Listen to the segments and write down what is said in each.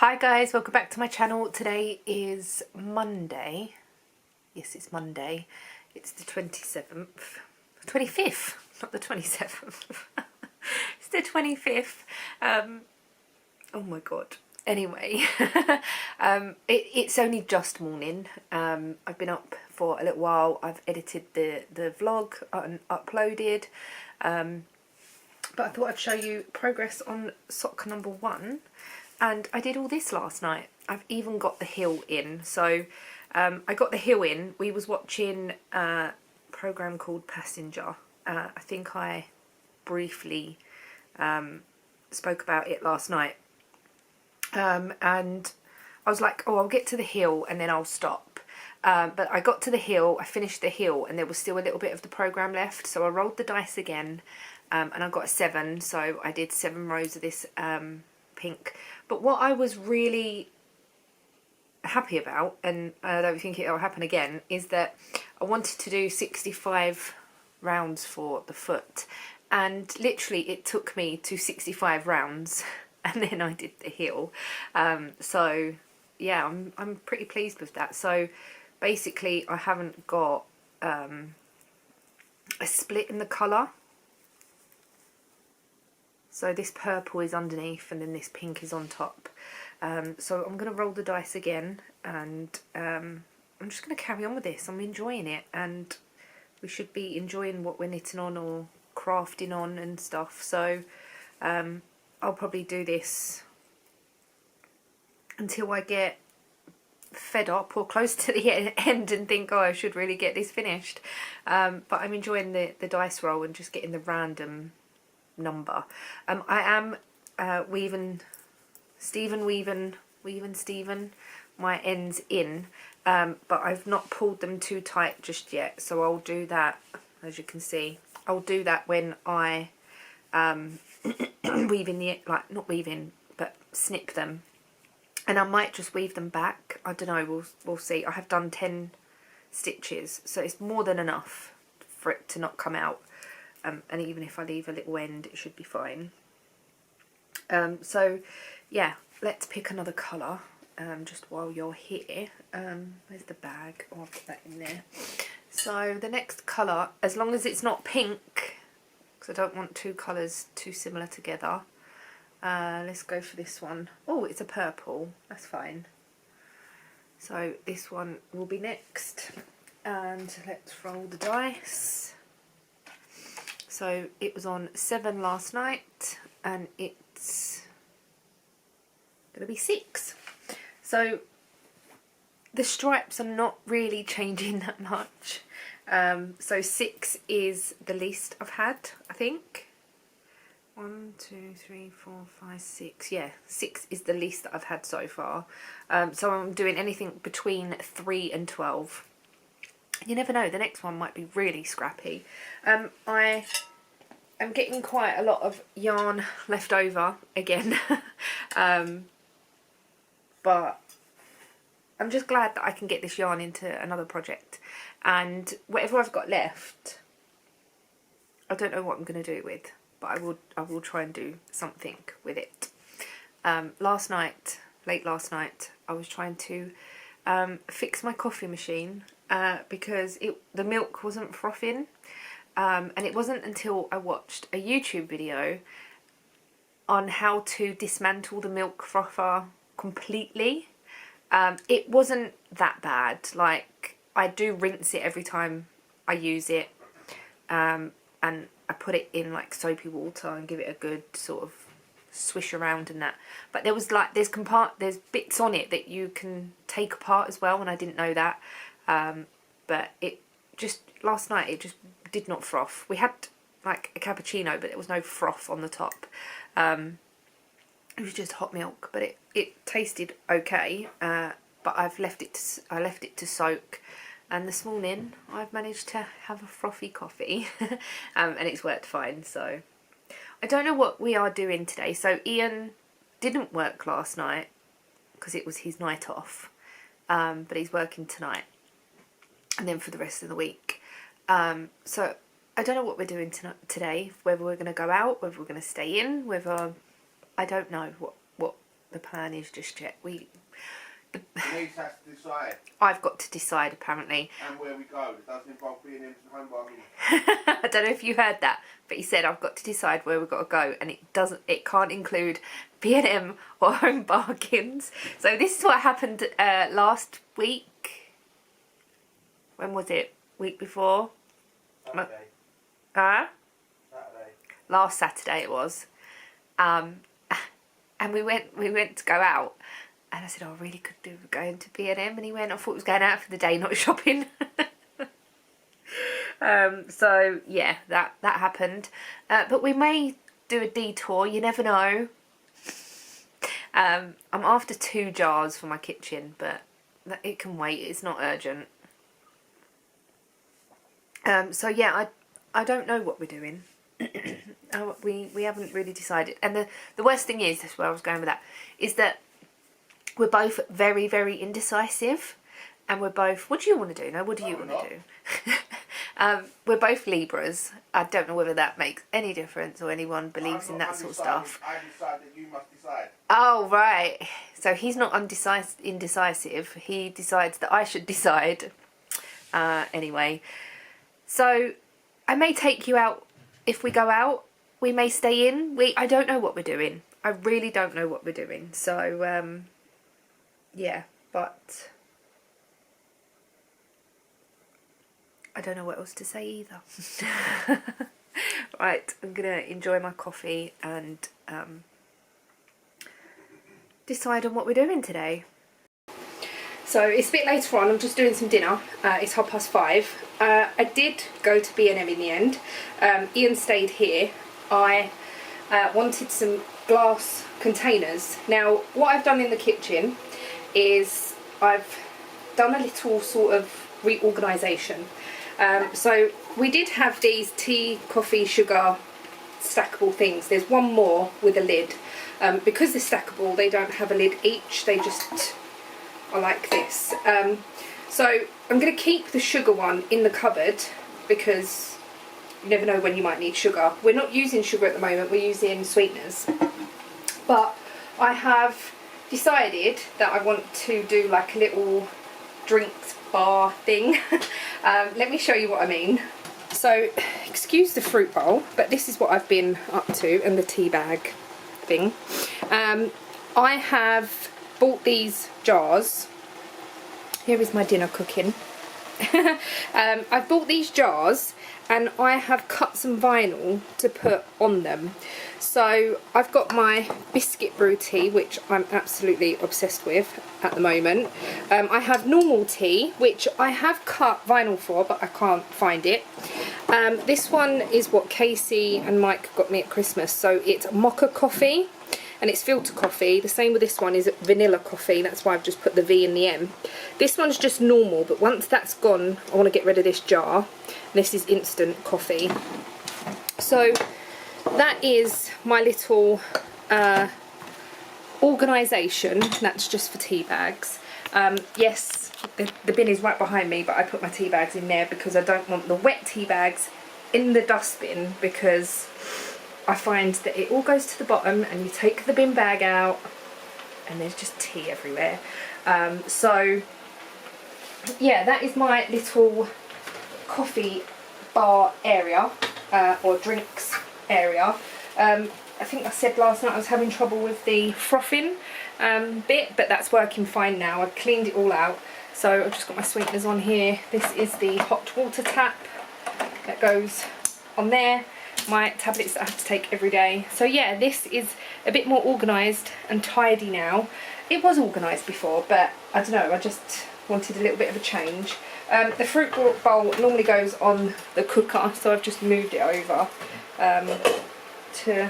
Hi guys, welcome back to my channel. Today is Monday. Yes, it's Monday. It's the 27th. 25th, not the 27th. It's the 25th. Oh my god. Anyway, it's only just morning. I've been up for a little while. I've edited the vlog and uploaded. But I thought I'd show you progress on sock number 1. And I did all this last night. I've even got the heel in. So I got the heel in. We was watching a program called Passenger. I think I briefly spoke about it last night. And I was like, oh, I'll get to the heel and then I'll stop. But I got to the heel, I finished the heel, and there was still a little bit of the program left. So I rolled the dice again and I got a 7. So I did 7 rows of this pink. But what I was really happy about, and I don't think it'll happen again, is that I wanted to do 65 rounds for the foot, and literally it took me to 65 rounds and then I did the heel. So yeah, I'm pretty pleased with that. So basically I haven't got a split in the colour. So this purple is underneath and then this pink is on top. So I'm going to roll the dice again, and I'm just going to carry on with this. I'm enjoying it, and we should be enjoying what we're knitting on or crafting on and stuff. So I'll probably do this until I get fed up or close to the end and think, oh, I should really get this finished. But I'm enjoying the dice roll and just getting the random number. I am weaving my ends in, but I've not pulled them too tight just yet, so I'll do that. As you can see, I'll do that when I weave in the, like, not weaving, but snip them, and I might just weave them back. I don't know, we'll see. I have done 10 stitches, so it's more than enough for it to not come out. And even if I leave a little end, it should be fine. So yeah, let's pick another colour just while you're here. Where's the bag? Oh, I've got that in there. So the next colour, as long as it's not pink, because I don't want 2 colours too similar together. Let's go for this one. Oh, it's a purple. That's fine. So this one will be next. And let's roll the dice. So it was on 7 last night, and it's going to be 6. So the stripes are not really changing that much. So 6 is the least I've had, I think. 1, 2, 3, 4, 5, 6. Yeah, 6 is the least that I've had so far. So I'm doing anything between 3 and 12. You never know, the next one might be really scrappy. I'm getting quite a lot of yarn left over again. But I'm just glad that I can get this yarn into another project. And whatever I've got left, I don't know what I'm going to do with, but I will try and do something with it. Last night, late last night, I was trying to fix my coffee machine because the milk wasn't frothing. And it wasn't until I watched a YouTube video on how to dismantle the milk frother completely. It wasn't that bad. Like, I do rinse it every time I use it, and I put it in like soapy water and give it a good sort of swish around and that. But there was like, there's bits on it that you can take apart as well, and I didn't know that. But it just, last night it just did not froth. We had like a cappuccino, but there was no froth on the top. It was just hot milk, but it tasted okay. But I left it to soak, and this morning I've managed to have a frothy coffee, and it's worked fine. So I don't know what we are doing today. So Ian didn't work last night because it was his night off, but he's working tonight and then for the rest of the week. So I don't know what we're doing today, whether we're going to go out, whether we're going to stay in, whether, I don't know what the plan is just yet. Denise has to decide. I've got to decide, apparently. And where we go. It doesn't involve being in home bargain. I don't know if you heard that, but he said I've got to decide where we've got to go, and it can't include B&M or home bargains. So this is what happened last week. When was it? Week before? Saturday. Huh? Saturday. Last Saturday it was. And we went to go out. And I said, oh, I really could do with going to B&M. And he went, I thought it was going out for the day, not shopping. So, yeah, that happened. But we may do a detour. You never know. I'm after 2 jars for my kitchen, but it can wait. It's not urgent. So, yeah, I don't know what we're doing. We haven't really decided. And the worst thing is, that's where I was going with that, is that we're both very, very indecisive, and we're both... What do you want to do? No, what do you want to do? We're both Libras. I don't know whether that makes any difference or anyone believes in that sort of stuff. I decide that you must decide. Oh, right. So he's not indecisive. He decides that I should decide. Anyway. So I may take you out if we go out. We may stay in. I don't know what we're doing. I really don't know what we're doing. So... yeah, but I don't know what else to say either. Right, I'm going to enjoy my coffee and decide on what we're doing today. So it's a bit later on, I'm just doing some dinner. It's 5:30. I did go to B&M in the end. Ian stayed here. I wanted some glass containers. Now, what I've done in the kitchen is I've done a little sort of reorganisation. So we did have these tea, coffee, sugar stackable things. There's one more with a lid. Because they're stackable, they don't have a lid each. They just are like this. So I'm going to keep the sugar one in the cupboard because you never know when you might need sugar. We're not using sugar at the moment, we're using sweeteners. But I have decided that I want to do like a little drinks bar thing. Let me show you what I mean. So, excuse the fruit bowl, but this is what I've been up to, and the tea bag thing. I have bought these jars. Here is my dinner cooking. I've bought these jars and I have cut some vinyl to put on them. So I've got my biscuit brew tea, which I'm absolutely obsessed with at the moment. I have normal tea, which I have cut vinyl for, but I can't find it. This one is what Casey and Mike got me at Christmas. So it's mocha coffee and it's filter coffee. The same with this one is vanilla coffee. That's why I've just put the V in the M. This one's just normal, but once that's gone, I want to get rid of this jar. This is instant coffee. So that is my little organisation. That's just for tea bags. Yes, the bin is right behind me, but I put my tea bags in there because I don't want the wet tea bags in the dustbin, because I find that it all goes to the bottom and you take the bin bag out and there's just tea everywhere. So yeah, that is my little coffee bar area, or drinks area. I think I said last night I was having trouble with the frothing bit, but that's working fine now. I've cleaned it all out. So I've just got my sweeteners on here. This is the hot water tap that goes on there. My tablets that I have to take every day. So yeah, this is a bit more organised and tidy now. It was organised before, but I don't know, I just wanted a little bit of a change. The fruit bowl normally goes on the cooker, so I've just moved it over to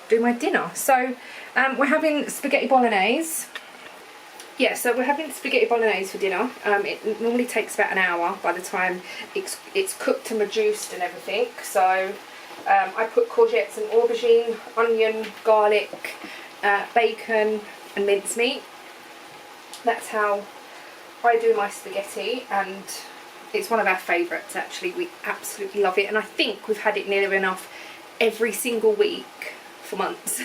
do my dinner. So we're having spaghetti bolognese. Yeah, so we're having spaghetti bolognese for dinner. It normally takes about an hour by the time it's cooked and reduced and everything. So I put courgettes and aubergine, onion, garlic, bacon and mincemeat. That's how I do my spaghetti, and it's one of our favourites actually. We absolutely love it, and I think we've had it near enough every single week for months.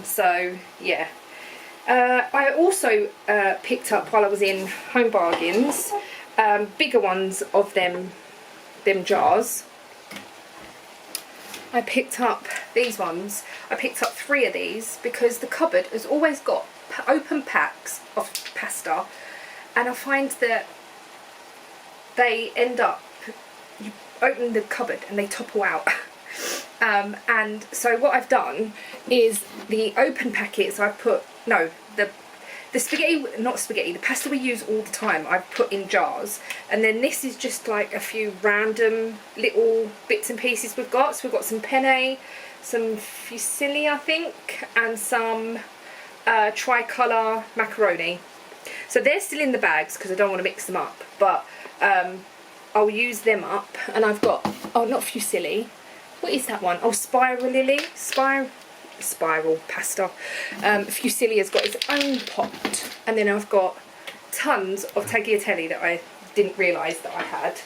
So yeah, I also picked up, while I was in Home Bargains, bigger ones of them jars. I picked up these ones. I picked up 3 of these because the cupboard has always got open packs of pasta, and I find that they end up, you open the cupboard and they topple out. And so what I've done is the open packets I've put, no, the spaghetti, not spaghetti, the pasta we use all the time, I've put in jars. And then this is just like a few random little bits and pieces we've got. So we've got some penne, some fusilli, I think, and some tricolour macaroni. So they're still in the bags because I don't want to mix them up, but I'll use them up. And I've got, oh, not fusilli, what is that one? Oh, spiralilli, spiral pasta. Fusilli has got its own pot, and then I've got tons of tagliatelle that I didn't realise that I had.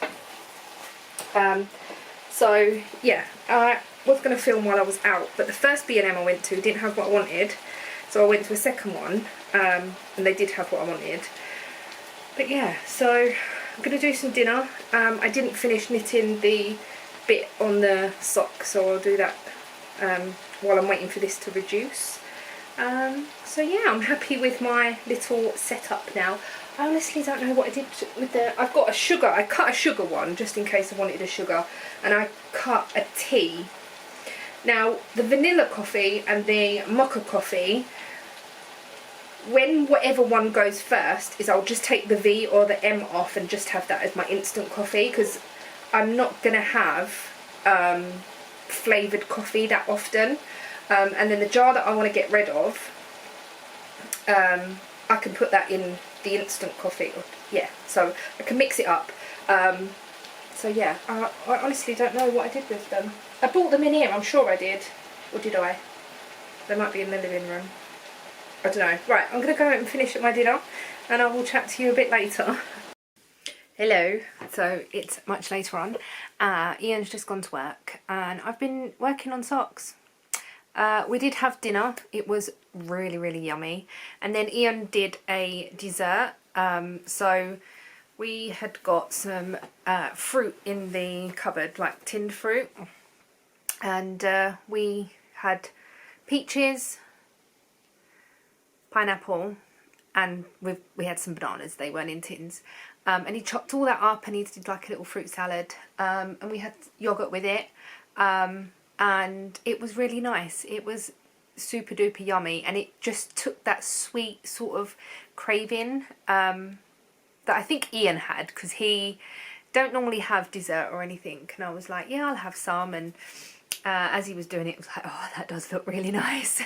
So yeah, I was going to film while I was out, but the first B&M I went to didn't have what I wanted, so I went to a second one, and they did have what I wanted. But yeah, so I'm going to do some dinner. I didn't finish knitting the bit on the sock, so I'll do that while I'm waiting for this to reduce. So yeah, I'm happy with my little setup now. I honestly don't know what I did with the, I've got a sugar, I cut a sugar one just in case I wanted a sugar, and I cut a tea. Now the vanilla coffee and the mocha coffee, when whatever one goes first, is I'll just take the V or the M off and just have that as my instant coffee, because I'm not going to have flavoured coffee that often. And then the jar that I want to get rid of, I can put that in the instant coffee. Yeah, so I can mix it up. So yeah, I honestly don't know what I did with them. I brought them in here, I'm sure I did. Or did I? They might be in the living room. I don't know. Right, I'm going to go out and finish up my dinner, and I will chat to you a bit later. Hello, so it's much later on. Ian's just gone to work and I've been working on socks. We did have dinner, it was really yummy, and then Ian did a dessert. So we had got some fruit in the cupboard, like tinned fruit, and we had peaches, pineapple, and we had some bananas. They weren't in tins. And he chopped all that up and he did like a little fruit salad, and we had yoghurt with it, and it was really nice. It was super duper yummy, and it just took that sweet sort of craving that I think Ian had, because he don't normally have dessert or anything, and I was like, yeah, I'll have some, and as he was doing it, it was like, oh, that does look really nice.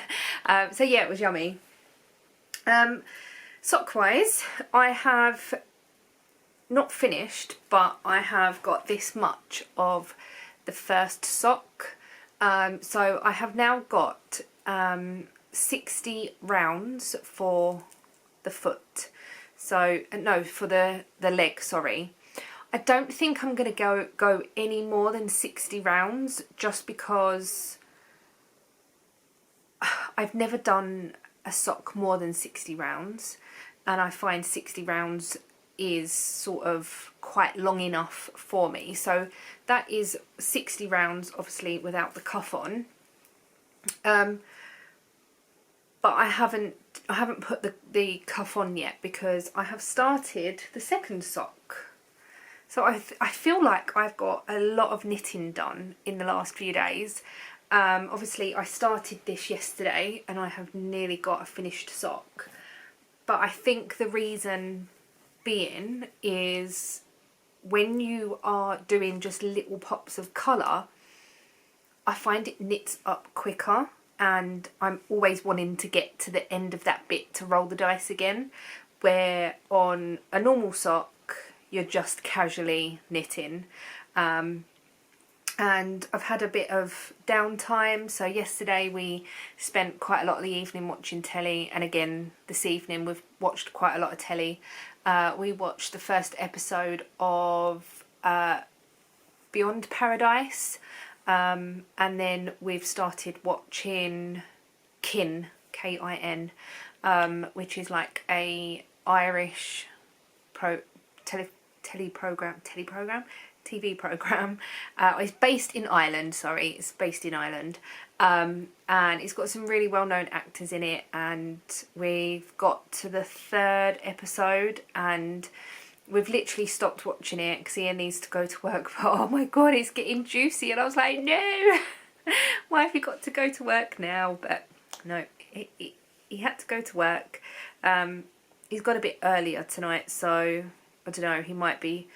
So yeah, it was yummy. Sock wise, I have not finished, but I have got this much of the first sock. So I have now got 60 rounds for the foot. So no, for the leg, sorry. I don't think I'm going to go any more than 60 rounds, just because I've never done a sock more than 60 rounds, and I find 60 rounds is sort of quite long enough for me. So that is 60 rounds, obviously without the cuff on. But I haven't put the cuff on yet, because I have started the second sock. So I feel like I've got a lot of knitting done in the last few days. Obviously I started this yesterday and I have nearly got a finished sock. But I think the reason being is when you are doing just little pops of colour, I find it knits up quicker, and I'm always wanting to get to the end of that bit to roll the dice again, where on a normal sock you're just casually knitting. And I've had a bit of downtime, so yesterday we spent quite a lot of the evening watching telly, and again this evening we've watched quite a lot of telly. We watched the first episode of Beyond Paradise, and then we've started watching Kin, K-I-N, which is like a Irish TV program. It's based in Ireland, it's based in Ireland, and it's got some really well-known actors in it, and we've got to the 3rd episode and we've literally stopped watching it because Ian needs to go to work, but oh my god, it's getting juicy, and I was like, no, why have you got to go to work now? But no, he had to go to work. He's got a bit earlier tonight, so I don't know, he might be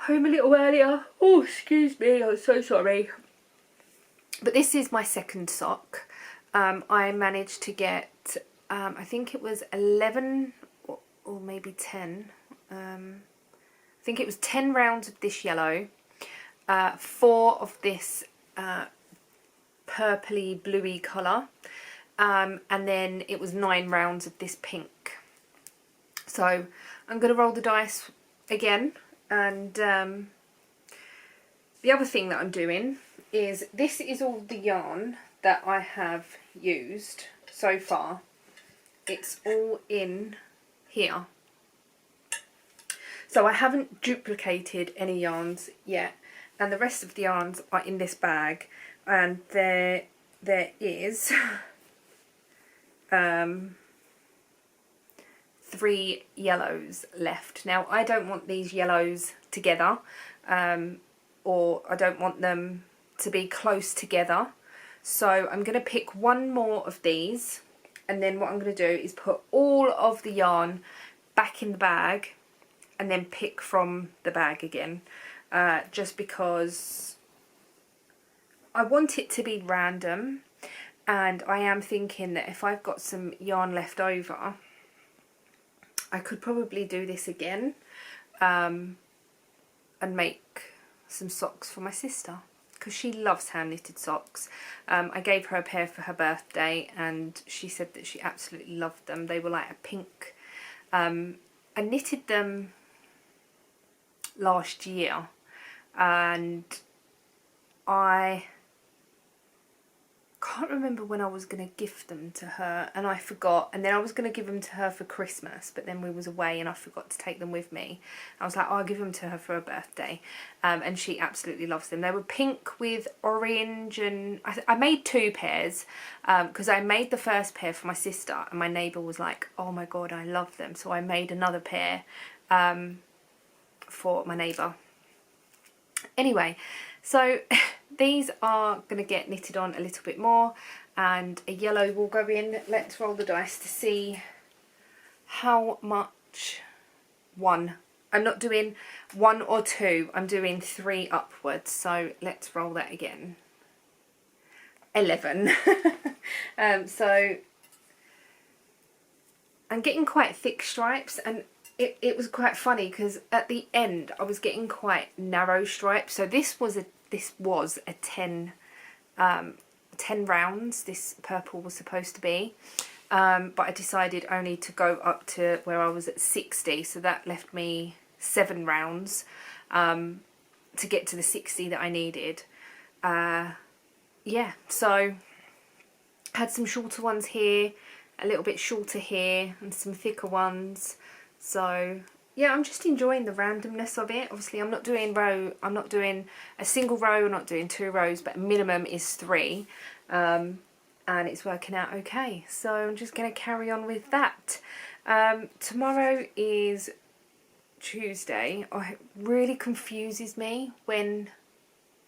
home a little earlier. Oh, excuse me, I'm so sorry. But this is my second sock. I managed to get, I think it was 11 or maybe 10. I think it was 10 rounds of this yellow, 4 of this purpley bluey colour, and then it was 9 rounds of this pink. So I'm going to roll the dice again, and the other thing that I'm doing is, this is all the yarn that I have used so far. It's all in here. So I haven't duplicated any yarns yet, and the rest of the yarns are in this bag, and there is 3 yellows left. Now I don't want these yellows together, or I don't want them to be close together, so I'm going to pick one more of these, and then what I'm going to do is put all of the yarn back in the bag and then pick from the bag again, just because I want it to be random, and I am thinking that if I've got some yarn left over, I could probably do this again, and make some socks for my sister, because she loves hand knitted socks. I gave her a pair for her birthday and she said that she absolutely loved them. They were like a pink. I knitted them last year, and I can't remember when I was going to gift them to her, and I forgot, and then I was going to give them to her for Christmas, but then we was away and I forgot to take them with me. I was like, oh, I'll give them to her for her birthday, and she absolutely loves them. They were pink with orange, and I made 2 pairs, because I made the first pair for my sister, and my neighbour was like, oh my god, I love them, so I made another pair for my neighbour. Anyway, so these are going to get knitted on a little bit more, and a yellow will go in. Let's roll the dice to see how much. 1. I'm not doing 1 or 2, I'm doing 3 upwards, so let's roll that again. 11. So I'm getting quite thick stripes, and it was quite funny because at the end I was getting quite narrow stripes. So this was a 10 rounds, this purple was supposed to be, but I decided only to go up to where I was at 60, so that left me 7 rounds to get to the 60 that I needed. Yeah, so I had some shorter ones here, a little bit shorter here, and some thicker ones. So yeah, I'm just enjoying the randomness of it. Obviously I'm not doing a single row, I'm not doing 2 rows, but minimum is 3, and it's working out okay. So I'm just going to carry on with that. Tomorrow is Tuesday. Oh, it really confuses me when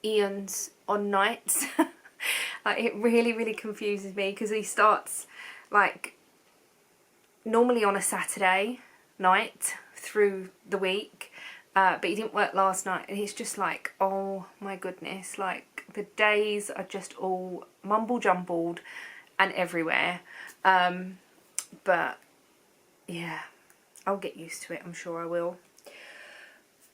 Ian's on nights. Like, it really confuses me, because he starts like normally on a Saturday night through the week, but he didn't work last night, and it's just like, oh my goodness, like the days are just all mumble jumbled and everywhere. But yeah, I'll get used to it, I'm sure I will.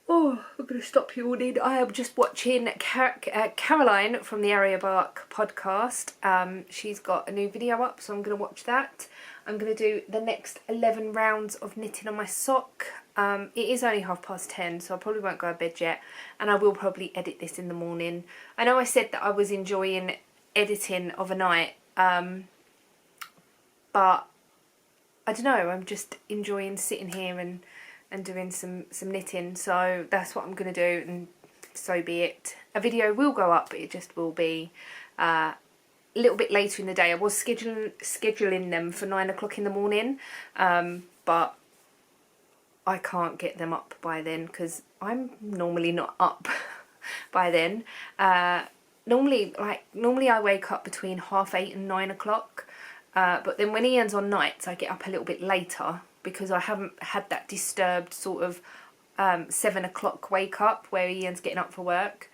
Oh, I'm going to stop yawning. I am just watching Caroline from the Area Bark podcast. She's got a new video up, so I'm going to watch that. I'm going to do the next 11 rounds of knitting on my sock. It is only 10:30, so I probably won't go to bed yet, and I will probably edit this in the morning. I know I said that I was enjoying editing overnight, but I don't know, I'm just enjoying sitting here and doing some knitting, so that's what I'm going to do, and so be it. A video will go up, but it just will be a little bit later in the day. I was scheduling them for 9 o'clock in the morning, but I can't get them up by then because I'm normally not up by then. Normally I wake up between 8:30 and 9 o'clock, but then when Ian's on nights I get up a little bit later because I haven't had that disturbed sort of 7 o'clock wake up where Ian's getting up for work.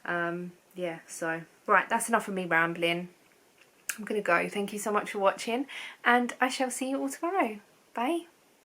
Yeah, so right, that's enough of me rambling. I'm gonna go. Thank you so much for watching, and I shall see you all tomorrow. Bye.